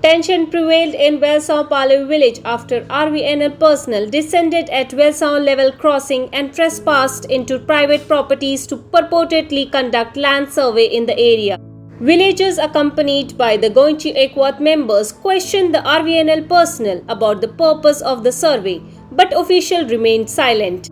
Tension prevailed in Velsao Pale Village after RVNL personnel descended at Velsao level crossing and trespassed into private properties to purportedly conduct land survey in the area. Villagers accompanied by the Goencho Ekvott members questioned the RVNL personnel about the purpose of the survey, but officials remained silent.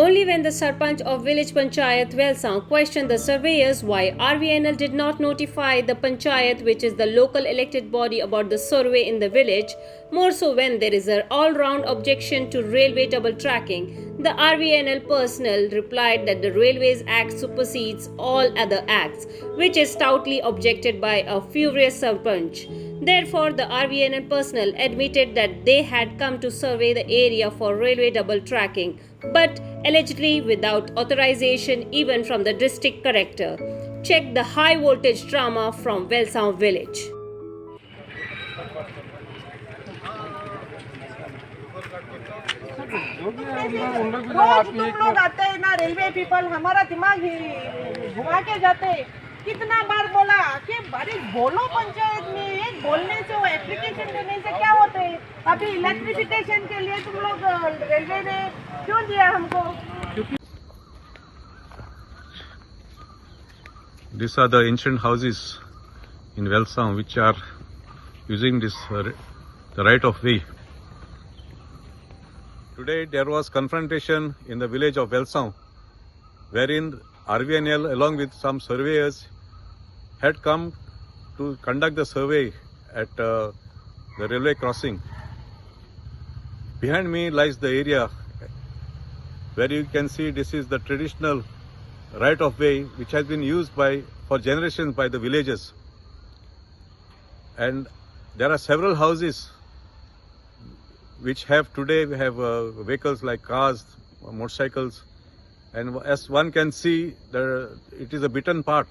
Only when the Sarpanch of village Panchayat Velsao questioned the surveyors why RVNL did not notify the Panchayat, which is the local elected body, about the survey in the village, more so when there is an all-round objection to railway double tracking, the RVNL personnel replied that the Railways Act supersedes all other acts, which is stoutly objected by a furious Sarpanch. Therefore, the RVNL personnel admitted that they had come to survey the area for railway double tracking, but allegedly without authorization even from the district collector. Check the high voltage drama from Velsao Village. रोज तुम लोग आते हैं ना, railway people हमारा दिमाग ही घुमा के जाते हैं। कितना बार बोला कि अरे बोलो पंचायत में, एक बोलने से वो एप्लीकेशन देने से क्या होते है। अभी इलेक्ट्रिफिकेशन के लिए तुम लोग रेलवे ने क्यों दिया हमको? These are the ancient houses in Velsao which are using this the right of way. Today there was confrontation in the village of Velsao, wherein RVNL along with some surveyors had come to conduct the survey at the railway crossing. Behind me lies the area where you can see this is the traditional right of way which has been used for generations by the villagers. And there are several houses which have today vehicles like cars, motorcycles, and as one can see, it is a beaten path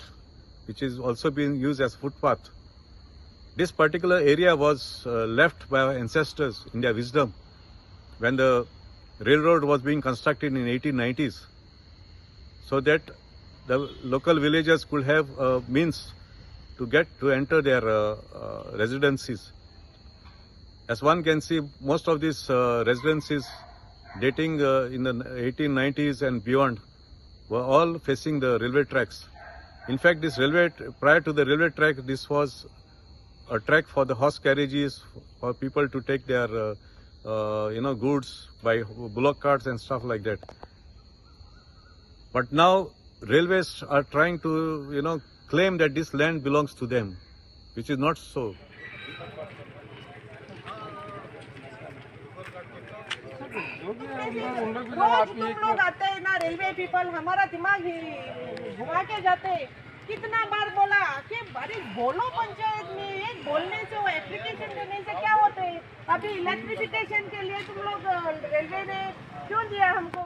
which is also being used as footpath. This particular area was left by our ancestors in their wisdom when the railroad was being constructed in 1890s, so that the local villagers could have means to enter their residencies. As one can see, most of these residences dating in the 1890s and beyond were all facing the railway tracks. In fact, prior to the railway track, this was a track for the horse carriages, for people to take their goods by bullock carts and stuff like that. But now railways are trying to claim that this land belongs to them, which is not so. रोज तुम लोग आते हैं ना, railway people हमारा दिमाग ही घुमा के जाते हैं। कितना बार बोला कि अरे बोलो पंचायत में, एक बोलने से वो एप्लीकेशन देने से क्या होते है। अभी इलेक्ट्रिफिकेशन के लिए तुम लोग रेलवे ने क्यों दिया हमको?